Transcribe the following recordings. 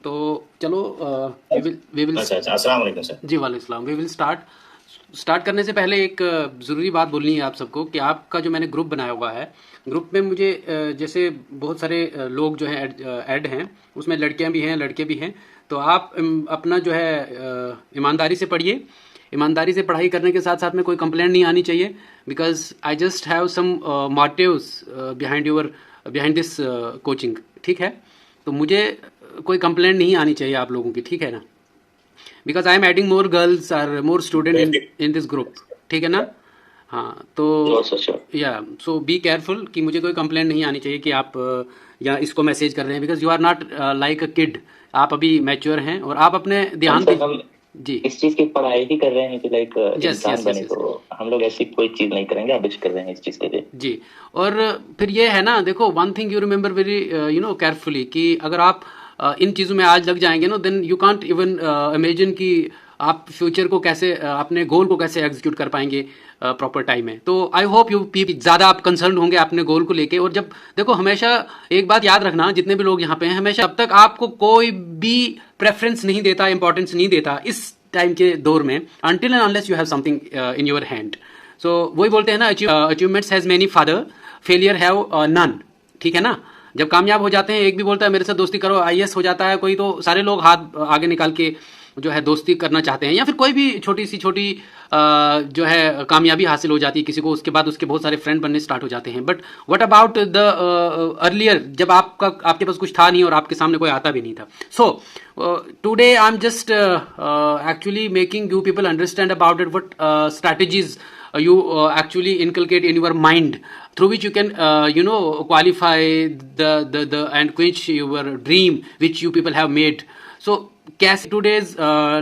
तो चलो we will अच्छा अच्छा, अस्सलाम वालेकुम सर। जी वालेकुम सलाम। वी विल स्टार्ट करने से पहले एक ज़रूरी बात बोलनी है आप सबको कि आपका जो मैंने ग्रुप बनाया हुआ है, ग्रुप में मुझे जैसे बहुत सारे लोग जो हैं ऐड हैं, उसमें लड़कियां भी हैं लड़के भी हैं। तो आप अपना जो है ईमानदारी से पढ़िए। ईमानदारी से पढ़ाई करने के साथ साथ में कोई कंप्लेंट नहीं आनी चाहिए, because I just have some motives behind this coaching. ठीक है, तो मुझे कोई कंप्लेंट नहीं आनी चाहिए आप लोगों की, ठीक है ना? Because I am adding more girls और more student in this group, ठीक है ना? हाँ, तो या सो बी केयरफुल कि मुझे कोई कंप्लेंट नहीं आनी चाहिए कि आप या इसको मैसेज कर रहे हैं, because you are not like a kid. आप अभी मैच्योर हैं और आप अपने ध्यान सर हम जी इस चीज की पढ़ाई ही कर रहे हैं कि लाइक यस इंसान यस बने, यस तो हम लोग ऐसी कोई चीज नहीं करेंगे, आप कर रहे हैं इस चीज के लिए। जी। और फिर ये है ना, देखो, one thing you remember very carefully कि अगर आप इन चीज़ों में आज लग जाएंगे ना, then you can't even imagine कि आप फ्यूचर को कैसे अपने गोल को कैसे एग्जीक्यूट कर पाएंगे प्रॉपर टाइम में। तो आई होप यू ज़्यादा आप कंसर्न होंगे अपने गोल को लेके। और जब देखो, हमेशा एक बात याद रखना, जितने भी लोग यहाँ पे हैं, हमेशा अब तक आपको कोई भी प्रेफरेंस नहीं देता, इंपॉर्टेंस नहीं देता इस टाइम के दौर में, until and unless you have something in your hand. So वही बोलते हैं ना, achievements has many father, failure have none. ठीक है ना? जब कामयाब हो जाते हैं, एक भी बोलता है मेरे साथ दोस्ती करो, आईएएस हो जाता है कोई, तो सारे लोग हाथ आगे निकाल के जो है दोस्ती करना चाहते हैं। या फिर कोई भी छोटी जो है कामयाबी हासिल हो जाती है किसी को, उसके बाद उसके बहुत सारे फ्रेंड बनने स्टार्ट हो जाते हैं। But what about the earlier, जब आपके पास कुछ था नहीं और आपके सामने कोई आता भी नहीं था। So today I am just actually making you people understand about it, what strategies you actually inculcate in your mind, through which you can qualify the and quench your dream which you people have made. So कैसे today's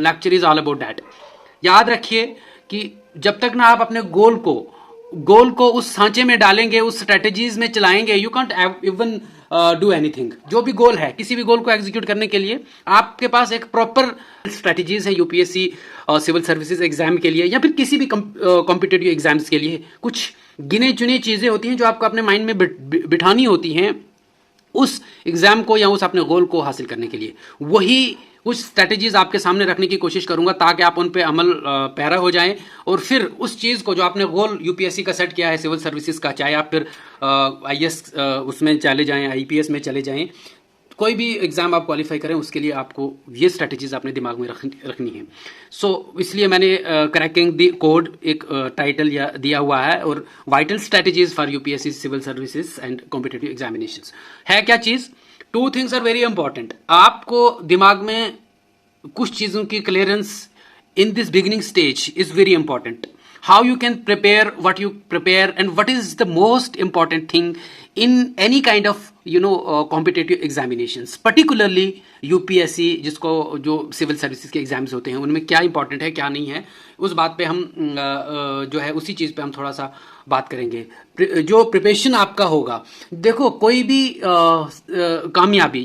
lecture is all about that. याद रखिए कि जब तक ना आप अपने गोल को उस सांचे में डालेंगे, उस स्ट्रेटेजीज में चलाएंगे, you can't even do anything. जो भी गोल है, किसी भी गोल को एग्जीक्यूट करने के लिए आपके पास एक प्रॉपर स्ट्रेटेजीज है। यूपीएससी सिविल सर्विसेज एग्जाम के लिए या फिर किसी भी कॉम्पिटेटिव एग्जाम्स के लिए कुछ गिने चुने चीजें होती हैं जो आपको अपने माइंड में बिठानी होती हैं उस एग्जाम को या उस अपने गोल को हासिल करने के लिए। वही कुछ स्ट्रेटेजीज आपके सामने रखने की कोशिश करूंगा ताकि आप उन पे अमल पैरा हो जाएं और फिर उस चीज़ को, जो आपने गोल यूपीएससी का सेट किया है सिविल सर्विसेज का, चाहे आप फिर आईएएस उसमें चले जाएं, आईपीएस में चले जाएं, कोई भी एग्जाम आप क्वालिफाई करें, उसके लिए आपको ये स्ट्रेटेजीज अपने दिमाग में रखनी है। सो इसलिए मैंने क्रैकिंग द कोड एक टाइटल दिया हुआ है, और vital strategies for UPSC civil services and competitive examinations. है क्या चीज़? Two things are very important. आपको दिमाग में कुछ चीज़ों की clearance in this beginning stage is very important. How you can prepare what you prepare and what is the most important thing in any kind of competitive examinations, particularly UPSC, जिसको जो civil services के exams होते हैं उनमें क्या important है क्या नहीं है, उस बात पे हम जो है उसी चीज़ पे हम थोड़ा सा बात करेंगे। जो प्रिपरेशन आपका होगा, देखो, कोई भी कामयाबी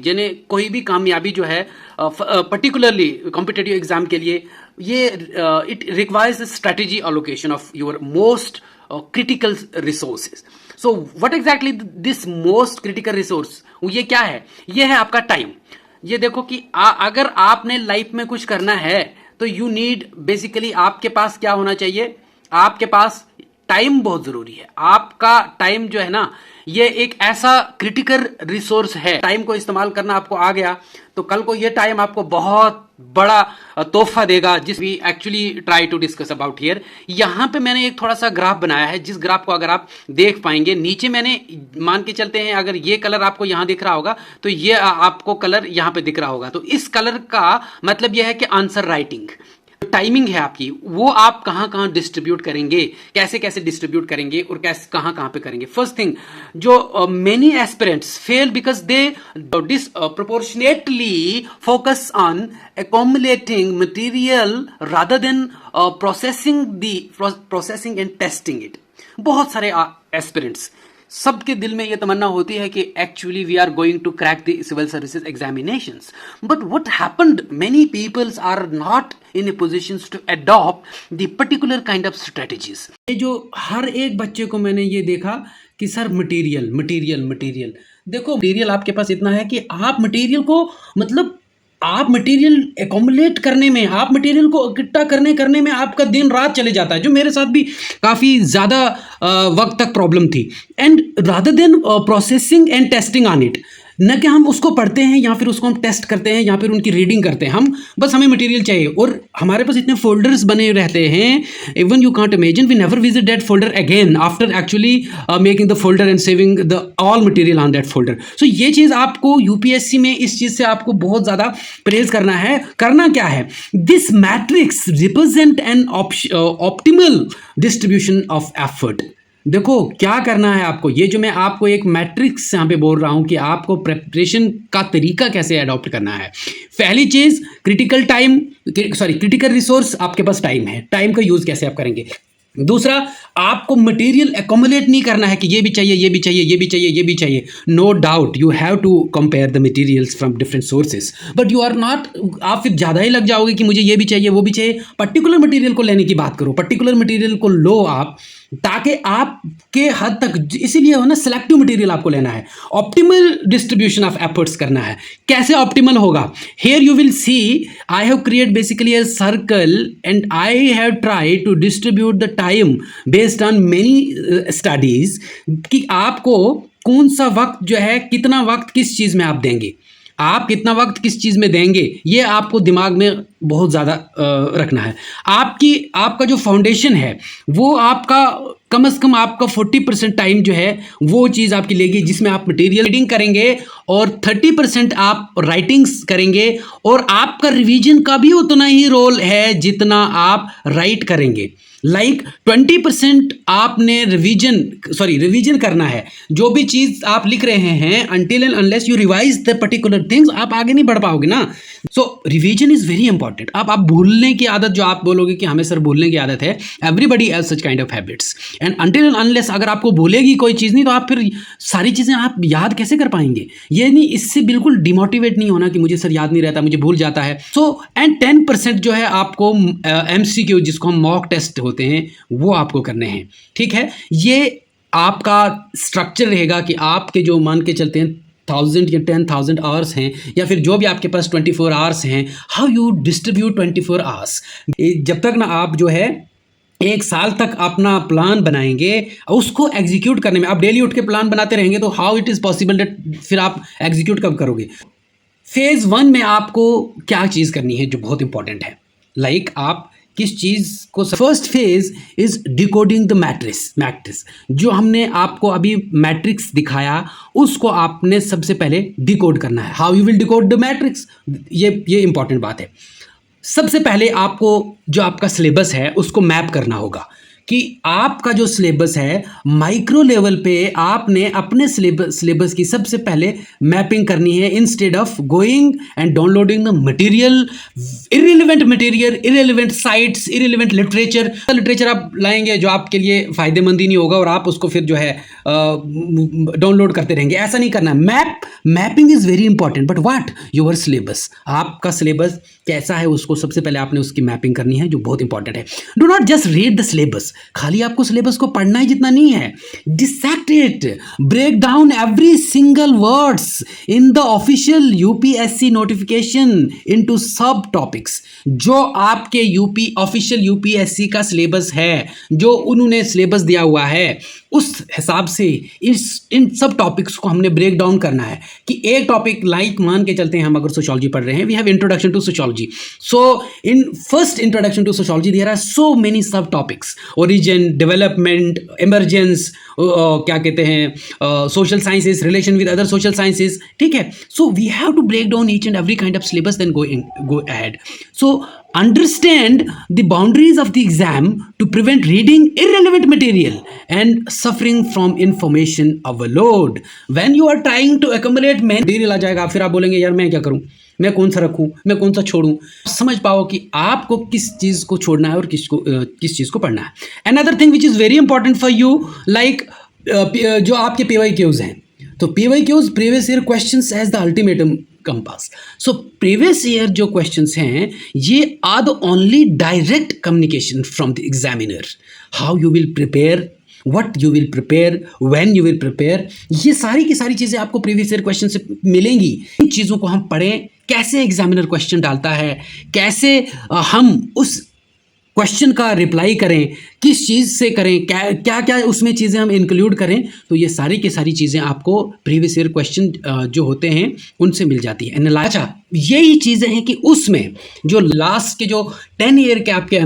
कोई भी कामयाबी जो है पर्टिकुलरली कॉम्पिटिटिव एग्जाम के लिए, ये it requires strategy allocation of your most critical resources. So what exactly this most critical resource, ये क्या है? ये है आपका टाइम। ये देखो कि अगर आपने लाइफ में कुछ करना है तो यू नीड, बेसिकली आपके पास क्या होना चाहिए? आपके पास टाइम बहुत जरूरी है। आपका टाइम जो है ना, ये एक ऐसा क्रिटिकल रिसोर्स है। टाइम को इस्तेमाल करना आपको आ गया तो कल को ये टाइम आपको बहुत बड़ा तोहफा देगा, जिस we actually try to discuss about here. यहां पे मैंने एक थोड़ा सा ग्राफ बनाया है, जिस ग्राफ को अगर आप देख पाएंगे, नीचे मैंने मान के चलते हैं, अगर ये कलर आपको यहां दिख रहा होगा तो ये आपको कलर यहां पे दिख रहा होगा। तो इस कलर का मतलब यह है कि आंसर राइटिंग टाइमिंग है आपकी, वो आप कहां कहां डिस्ट्रीब्यूट करेंगे, कैसे कैसे डिस्ट्रीब्यूट करेंगे और कैसे कहां कहां पे करेंगे। फर्स्ट थिंग, जो many aspirants fail because they disproportionately focus on accumulating material rather than processing and testing it। बहुत सारे एस्पिरेंट्स, सबके दिल में ये तमन्ना होती है कि actually we are going to crack the civil services examinations, but what happened, many peoples are not in a positions to adopt the particular kind of strategies. ये जो हर एक बच्चे को मैंने ये देखा कि सर मटेरियल, देखो मटेरियल आपके पास इतना है कि आप मटेरियल को, मतलब आप मटेरियल एकोमुलेट करने में, आप मटेरियल को इकट्ठा करने में आपका दिन रात चले जाता है, जो मेरे साथ भी काफ़ी ज़्यादा वक्त तक प्रॉब्लम थी। And rather than processing and testing on it, न कि हम उसको पढ़ते हैं या फिर उसको हम टेस्ट करते हैं या फिर उनकी रीडिंग करते हैं, हम बस हमें मटेरियल चाहिए और हमारे पास इतने फोल्डर्स बने रहते हैं, even you can't imagine, we never visit that folder again after actually making the folder and saving the all material on that folder. So ये चीज़ आपको यूपीएससी में इस चीज़ से आपको बहुत ज़्यादा प्रेज करना है। करना क्या है, this matrix represent N optimal distribution of effort. देखो क्या करना है आपको, ये जो मैं आपको एक मैट्रिक्स यहाँ पे बोल रहा हूँ कि आपको प्रेपरेशन का तरीका कैसे अडॉप्ट करना है। पहली चीज़ क्रिटिकल रिसोर्स, आपके पास टाइम है, टाइम का यूज़ कैसे आप करेंगे। दूसरा, आपको मटेरियल एकोमुलेट नहीं करना है कि ये भी चाहिए, ये भी चाहिए, ये भी चाहिए, ये भी चाहिए। No doubt you have to compare the materials from different sources, but you are not, आप फिर ज़्यादा ही लग जाओगे कि मुझे ये भी चाहिए वो भी चाहिए। पर्टिकुलर मटेरियल को लेने की बात करो, पर्टिकुलर मटेरियल को लो आप, ताकि आपके हद तक, इसीलिए हो ना सिलेक्टिव मटेरियल आपको लेना है। ऑप्टिमल डिस्ट्रीब्यूशन ऑफ एफर्ट्स करना है। कैसे ऑप्टिमल होगा, here you will see I have create basically a circle and I have try to distribute the time based on many studies, कि आपको कौन सा वक्त जो है, कितना वक्त किस चीज़ में आप देंगे, आप कितना वक्त किस चीज़ में देंगे, ये आपको दिमाग में बहुत ज़्यादा रखना है। आपका जो फाउंडेशन है वो आपका कम से कम आपका 40% टाइम जो है वो चीज़ आपकी लेगी, जिसमें आप मटेरियल रीडिंग करेंगे और 30% आप राइटिंग्स करेंगे, और आपका रिवीजन का भी उतना ही रोल है जितना आप राइट करेंगे। 20% आपने रिवीजन करना है। जो भी चीज़ आप लिख रहे हैं, until and unless you revise the particular things, आप आगे नहीं बढ़ पाओगे ना। सो रिवीजन इज़ वेरी इंपॉर्टेंट। आप भूलने की आदत, जो आप बोलोगे कि हमें सर भूलने की आदत है, everybody has such kind of habits, and until and unless अगर आपको भूलेगी कोई चीज़ नहीं, तो आप फिर सारी चीज़ें आप याद कैसे कर पाएंगे। ये नहीं, इससे बिल्कुल डिमोटिवेट नहीं होना कि मुझे सर याद नहीं रहता, मुझे भूल जाता है। सो एंड 10% जो है आपको MCQ, जिसको हम मॉक टेस्ट होते हैं, वो आपको करने हैं। ठीक है, ये आपका स्ट्रक्चर रहेगा कि आपके जो मान के चलते हैं 1000 या 10,000 आवर्स हैं, या फिर जो भी आपके पास 24 आवर्स हैं, हाउ यू डिस्ट्रीब्यूट 24 आवर्स। जब तक ना आप जो है 1 साल तक अपना प्लान बनाएंगे, उसको एग्जीक्यूट करने में आप डेली उठ के प्लान बनाते रहेंगे, तो how it is possible that फिर आप एग्जीक्यूट कब करोगे। फेज़ 1 में आपको क्या चीज़ करनी है जो बहुत इंपॉर्टेंट है, आप किस चीज़ को, first phase is decoding the matrix. जो हमने आपको अभी मैट्रिक्स दिखाया, उसको आपने सबसे पहले डिकोड करना है। How you will decode the matrix, ये इंपॉर्टेंट बात है। सबसे पहले आपको जो आपका सिलेबस है उसको मैप करना होगा, कि आपका जो सिलेबस है माइक्रो लेवल पे आपने अपने सिलेबस की सबसे पहले मैपिंग करनी है, instead of going and downloading the material, irrelevant sites, irrelevant literature आप लाएंगे जो आपके लिए फ़ायदेमंद ही नहीं होगा, और आप उसको फिर जो है डाउनलोड करते रहेंगे। ऐसा नहीं करना। Mapping is very important, but what your syllabus, आपका सिलेबस कैसा है उसको सबसे पहले आपने उसकी मैपिंग करनी है, जो बहुत इंपॉर्टेंट है। Do not just read the syllabus, खाली आपको सिलेबस को पढ़ना ही जितना नहीं है, dissect it, break down every single words in the official UPSC notification into sub topics. जो आपके ऑफिशियल यूपीएससी का सिलेबस है, जो उन्होंने सिलेबस दिया हुआ है, उस हिसाब से इन सब टॉपिक्स को हमने ब्रेक डाउन करना है। कि एक टॉपिक मान के चलते हैं, हम अगर सोशियोलॉजी पढ़ रहे हैं, we have introduction to sociology. So in first introduction to sociology there are so many sub topics, origin, development, emergence, क्या कहते हैं, social sciences, relation with other social sciences. ठीक है, so we have to break down each and every kind of syllabus, then go ahead. So understand the boundaries of the exam to prevent reading irrelevant material and suffering from information overload. When you are trying to accumulate material आ जाएगा, फिर आप बोलेंगे यार मैं क्या करूं, मैं कौन सा रखूं, मैं कौन सा छोड़ूं। समझ पाओ कि आपको किस चीज़ को छोड़ना है और किस चीज़ को पढ़ना है। Another thing which is very important for you, जो आपके PYQs हैं, तो PYQs, previous year questions as the ultimatum compass. So previous year जो क्वेश्चंस हैं, ये are the only direct communication from the examiner. How you will prepare, what you will prepare, when you will prepare, ये सारी की सारी चीज़ें आपको previous year question से मिलेंगी। इन चीज़ों को हम पढ़ें, कैसे एग्जामिनर क्वेश्चन डालता है, कैसे हम उस क्वेश्चन का रिप्लाई करें, किस चीज़ से करें, क्या क्या उसमें चीज़ें हम इंक्लूड करें, तो ये सारी की सारी चीज़ें आपको प्रीवियस ईयर क्वेश्चन जो होते हैं उनसे मिल जाती है। अच्छा, यही चीज़ें हैं कि उसमें जो लास्ट के जो 10 ईयर के आपके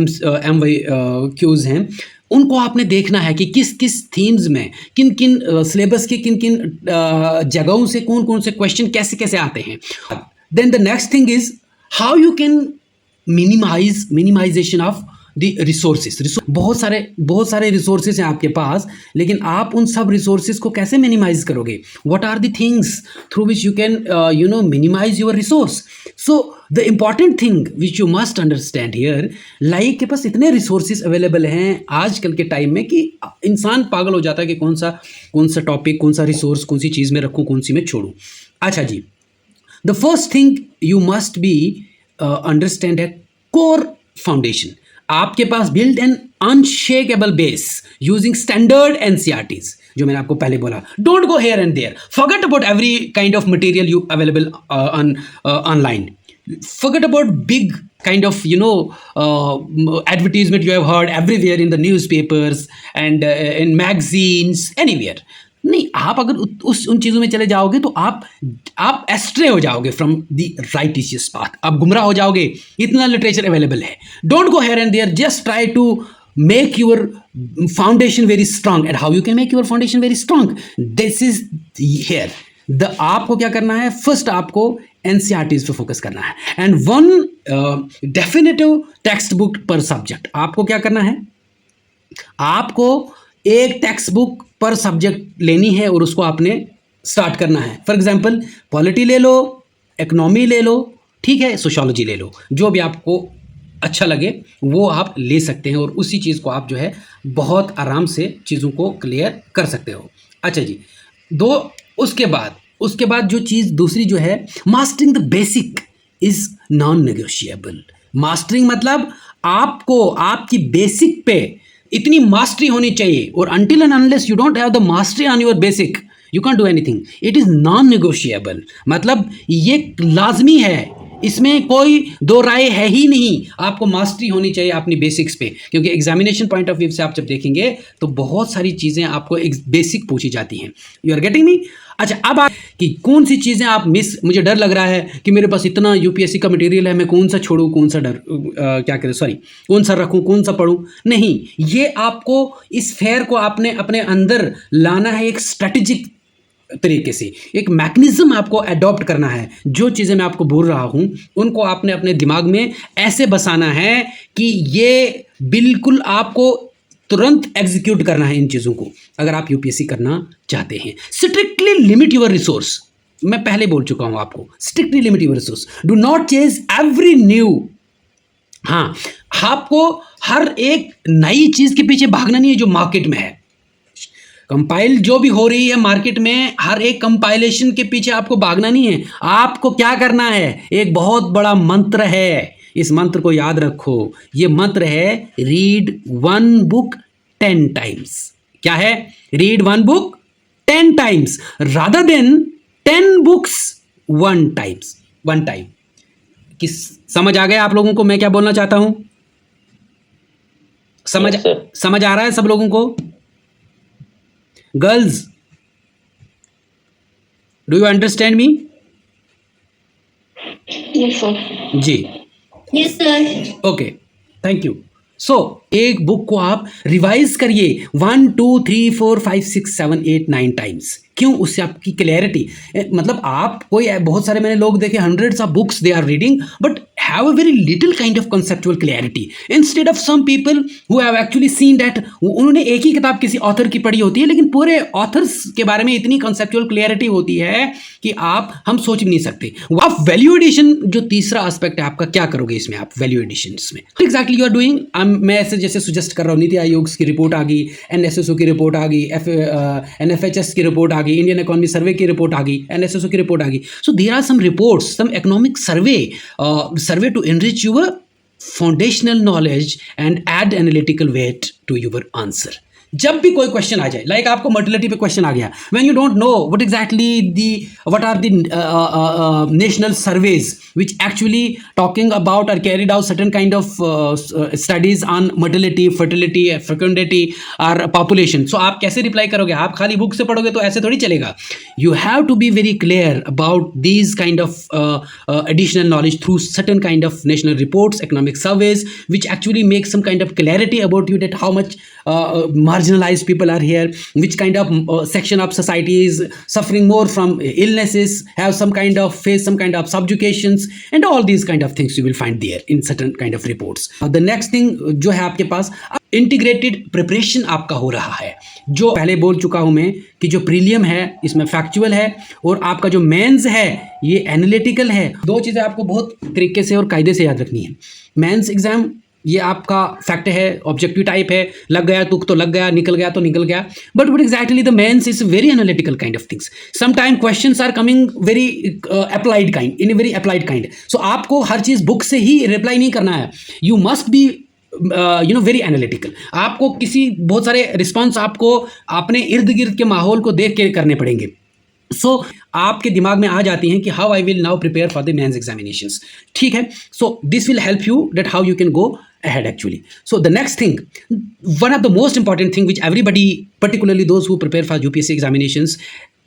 MYQs हैं उनको आपने देखना है कि किस किस थीम्स में, किन किन सिलेबस के किन किन जगहों से कौन कौन से क्वेश्चन कैसे कैसे आते हैं। Then the next thing is how you can minimization of the resources. बहुत सारे रिसोर्सेज हैं आपके पास, लेकिन आप उन सब रिसोर्सेज को कैसे मिनिमाइज करोगे? What are the things through which you can minimize your resource? So the important thing which you must understand here, like के पास इतने रिसोर्सेज अवेलेबल हैं आजकल के टाइम में कि इंसान पागल हो जाता है कि कौन सा टॉपिक, कौन सा रिसोर्स, कौन सी चीज़ में रखूँ, कौन सी में छोड़ूँ। अच्छा जी, the first thing you must be understand है कोर फाउंडेशन। आपके पास build an unshakeable base using standard NCERTs, जो मैंने आपको पहले बोला। Don't go here and there, forget about every kind of material you available online, forget about big kind of advertisement you have heard everywhere in the newspapers and in magazines anywhere. नहीं, आप अगर उन चीज़ों में चले जाओगे तो आप एस्ट्रे हो जाओगे फ्रॉम द राइटिशियस पाथ, आप गुमराह हो जाओगे। इतना लिटरेचर अवेलेबल है। Don't go here and there, just try to make your foundation very strong. And how you can make your foundation very strong? This is here. आपको क्या करना है? फर्स्ट आपको एनसीईआरटीज पे फोकस करना है and one definitive text book पर subject. आपको क्या करना है? आपको एक टेक्स्ट बुक पर सब्जेक्ट लेनी है और उसको आपने स्टार्ट करना है। फॉर एग्जाम्पल, पॉलिटी ले लो, इकोनॉमी ले लो, ठीक है, सोशियोलॉजी ले लो, जो भी आपको अच्छा लगे वो आप ले सकते हैं और उसी चीज़ को आप जो है बहुत आराम से चीज़ों को क्लियर कर सकते हो। अच्छा जी, उसके बाद जो चीज़ दूसरी जो है, mastering the basic is non negotiable. Mastering मतलब आपको आपकी बेसिक पे इतनी मास्टरी होनी चाहिए, और until and unless you don't have the mastery on your basic you can do anything. It is non negotiable, मतलब ये लाजमी है, इसमें कोई दो राय है ही नहीं। आपको मास्टरी होनी चाहिए अपनी बेसिक्स पे, क्योंकि एग्जामिनेशन पॉइंट ऑफ व्यू से आप जब देखेंगे तो बहुत सारी चीज़ें आपको बेसिक पूछी जाती हैं। You are getting me? अच्छा, अब आप कि कौन सी चीज़ें आप मुझे डर लग रहा है कि मेरे पास इतना यूपीएससी का मटेरियल है, मैं कौन सा छोड़ूँ, कौन सा रखूँ, कौन सा पढ़ूँ? नहीं, ये आपको इस फेयर को आपने अपने अंदर लाना है, एक स्ट्रेटेजिक तरीके से एक मैकेनिज्म आपको अडॉप्ट करना है। जो चीज़ें मैं आपको बोल रहा हूँ उनको आपने अपने दिमाग में ऐसे बसाना है कि ये बिल्कुल आपको तुरंत एग्जीक्यूट करना है इन चीज़ों को, अगर आप यूपीएससी करना चाहते हैं। स्ट्रिक्टली लिमिट योर रिसोर्स, मैं पहले बोल चुका हूँ आपको, strictly limit your resource, do not chase every new. हाँ, आपको हर एक नई चीज़ के पीछे भागना नहीं है जो मार्केट में है। कंपाइल जो भी हो रही है मार्केट में, हर एक कंपाइलेशन के पीछे आपको भागना नहीं है। आपको क्या करना है? एक बहुत बड़ा मंत्र है, इस मंत्र को याद रखो। ये मंत्र है रीड वन बुक 10 टाइम्स। क्या है? Read one book 10 times rather than 10 books 1 time. समझ आ गया आप लोगों को मैं क्या बोलना चाहता हूं? समझ आ रहा है सब लोगों को? Girls, do you understand me? Yes, sir. जी, Yes, sir. Okay, thank you. So एक बुक को आप रिवाइज करिए 1 2 3 4 5 6 7 8 9 टाइम्स। क्यों? उससे आपकी क्लैरिटी, मतलब आप बहुत सारे मैंने लोग देखे, hundreds of books they are reading but have a very little kind of conceptual clarity instead of some people who have actually seen that उन्होंने एक ही किताब किसी ऑथर की पढ़ी होती है, लेकिन पूरे ऑथर्स के बारे में इतनी कंसेप्चुअल क्लैरिटी होती है कि हम सोच भी नहीं सकते। आप वैल्यू एडिशन, जो तीसरा एस्पेक्ट है आपका, क्या करोगे इसमें? आप वैल्यू एडिशन में एग्जैक्टली यू आर डूइंग, मैं ऐसे जैसे सजेस्ट कर रहा हूँ, नीति आयोग की रिपोर्ट आ गई, NSSO की रिपोर्ट आ गई, NFHS की रिपोर्ट आ गई, इंडियन इकोनॉमी सर्वे की रिपोर्ट आ गई, NSSO की रिपोर्ट आ गई। So there are some reports, some economic survey to enrich your foundational knowledge and add analytical weight to your answer. जब भी कोई क्वेश्चन आ जाए, लाइक आपको मोटिलिटी पे क्वेश्चन आ गया, when you don't know what exactly what are the national surveys which actually talking about or carried out certain kind of studies on motility, fertility, fecundity or population. So आप कैसे reply करोगे? आप खाली book से पढ़ोगे तो ऐसे थोड़ी चलेगा. You have to be very clear about these kind of additional knowledge through certain kind of national reports, economic surveys, which actually make some kind of clarity about you, that how much marginalized people are here, which kind of section of society is suffering more from illnesses, have some kind of face some kind of subjugations, and all these kind of things you will find there in certain kind of reports. The next thing जो है आपके पास integrated preparation आपका हो रहा है. जो पहले बोल चुका हूं मैं कि जो प्रीलियम है इसमें फैक्चुअल है, और आपका जो मेंस है ये एनालिटिकल है. दो चीज़ें आपको बहुत तरीके से और कायदे से याद रखनी है. मेंस एग्जाम ये आपका फैक्ट है, ऑब्जेक्टिव टाइप है, लग गया तुक तो लग गया, निकल गया तो निकल गया. But what exactly the mains is very analytical kind of things. Some time questions are coming very applied kind, in a very applied kind. So आपको हर चीज़ बुक से ही रिप्लाई नहीं करना है. You must be very analytical. आपको किसी बहुत सारे रिस्पॉन्स आपको अपने इर्द गिर्द के माहौल को देख के करने पड़ेंगे. सो आपके दिमाग में आ जाती हैं कि how I will now prepare for the mains examinations. ठीक है, so this will help you that how you can go ahead actually. So the next thing, one of the most important thing which everybody, particularly those who prepare for UPSC examinations,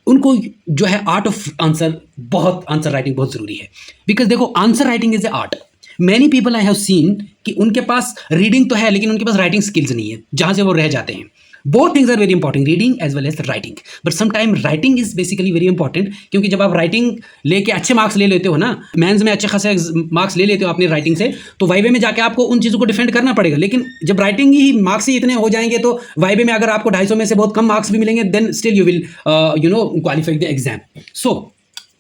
उनको जो है art of answer, बहुत answer writing बहुत ज़रूरी है. Because देखो answer writing is a art. Many people I have seen कि उनके पास रीडिंग तो है लेकिन उनके पास राइटिंग स्किल्स नहीं है, जहाँ से वो रह जाते हैं. Both things are very important, reading as well as writing. But sometime writing is basically very important, क्योंकि जब आप राइटिंग लेके अच्छे मार्क्स ले लेते हो ना, मेंस में अच्छे खासे मार्क्स ले लेते हो अपनी राइटिंग से, तो वाइवे में जाके आपको उन चीज़ों को डिफेंड करना पड़ेगा. लेकिन जब राइटिंग ही मार्क्स ही इतने हो जाएंगे तो वाइवे में अगर आपको 250 में से बहुत कम मार्क्स भी मिलेंगे, then still you will qualify the exam. So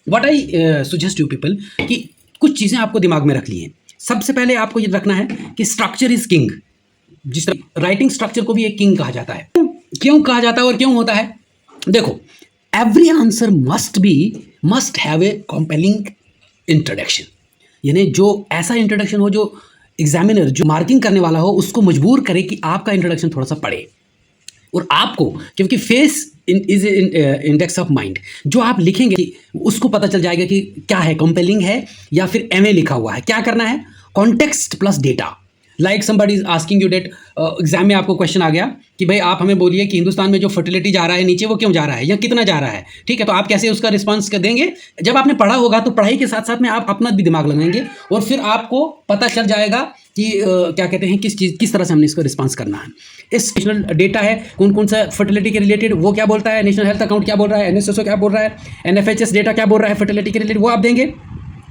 what I suggest you people कि कुछ चीज़ें आपको दिमाग में रख ली हैं. सबसे पहले आपको ये रखना है कि स्ट्रक्चर इज किंग. जिस तरह राइटिंग स्ट्रक्चर को भी एक किंग कहा जाता है. क्यों कहा जाता है और क्यों होता है? देखो, every answer must have a compelling introduction. यानी जो ऐसा इंट्रोडक्शन हो जो एग्जामिनर, जो मार्किंग करने वाला हो, उसको मजबूर करे कि आपका इंट्रोडक्शन थोड़ा सा पढ़े. और आपको, क्योंकि face is index of mind, जो आप लिखेंगे उसको पता चल जाएगा कि क्या है, कंपेलिंग है या फिर एमए लिखा हुआ है. क्या करना है? Context plus data. Like somebody is asking you date, exam में आपको क्वेश्चन आ गया कि भाई आप हमें बोलिए कि हिंदुस्तान में जो फर्टिलिटी जा रहा है नीचे वो क्यों जा रहा है या कितना जा रहा है. ठीक है, तो आप कैसे उसका रिस्पांस देंगे? जब आपने पढ़ा होगा तो पढ़ाई के साथ साथ में आप अपना भी दिमाग लगाएंगे और फिर आपको पता चल जाएगा कि क्या कहते हैं, किस तरह से हमने इसको रिस्पांस करना है. इस नेशनल डेटा है कौन कौन सा फर्टिलिटी के रिलेटेड, वो क्या बोलता है, नेशनल हेल्थ अकाउंट क्या बोल रहा है, NSSO क्या बोल रहा है, NFHS डेटा क्या बोल रहा है फर्टिलिटी के रिलेटेड, वो आप देंगे.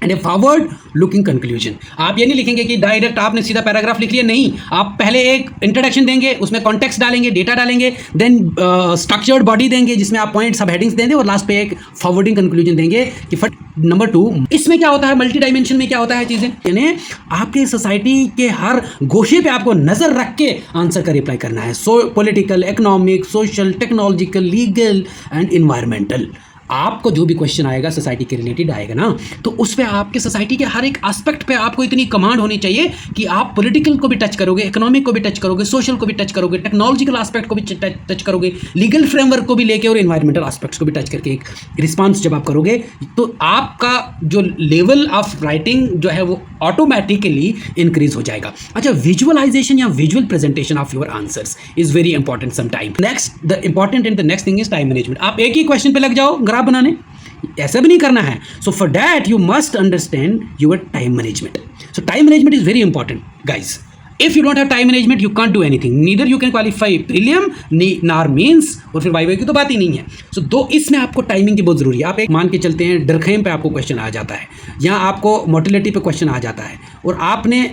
And A forward looking conclusion. आप ये नहीं लिखेंगे कि डायरेक्ट आपने सीधा पैराग्राफ लिख लिया, नहीं. आप पहले एक इंट्रोडक्शन देंगे, उसमें कॉन्टेक्स्ट डालेंगे, डेटा डालेंगे, देन स्ट्रक्चर्ड बॉडी देंगे जिसमें आप पॉइंट सब हेडिंग्स देंगे, और लास्ट पे एक फॉरवर्डिंग कंक्लूजन देंगे कि नंबर 2. इसमें क्या होता है, मल्टी डायमेंशन में क्या होता है चीज़ें, यानी आपके सोसाइटी के हर गोशे पे आपको नज़र रख के आंसर का रिप्लाई करना है. सो political, economic, social, technological, legal and environmental. आपको जो भी क्वेश्चन आएगा सोसाइटी के रिलेटेड आएगा ना, तो उस पर आपके सोसाइटी के हर एक एस्पेक्ट पे आपको इतनी कमांड होनी चाहिए कि आप पॉलिटिकल को भी टच करोगे, इकोनॉमिक को भी टच करोगे, सोशल को भी टच करोगे, टेक्नोलॉजिकल एस्पेक्ट को भी टच करोगे, लीगल फ्रेमवर्क को भी लेके और इन्वायरमेंटल एस्पेक्ट्स को भी टच करके एक रिस्पांस जब आप करोगे तो आपका जो लेवल ऑफ राइटिंग जो है वो ऑटोमेटिकली इंक्रीज हो जाएगा. अच्छा, विजुअलाइजेशन या visual presentation of your answers is very important some time. Next the important and the next thing is time management. आप एक ही क्वेश्चन पे लग जाओ ग्राफ बनाने, ऐसा भी नहीं करना है. So for that you must understand your time management. So time management is very important guys. If you don't have time management you can't do anything, neither you can qualify prelim नार mains, और फिर viva की तो बात ही नहीं है. सो दो इसमें आपको टाइमिंग की बहुत जरूरी है. आप एक मान के चलते हैं डरखेम पे आपको क्वेश्चन आ जाता है, या आपको मोटिलिटी पे क्वेश्चन आ जाता है, और आपने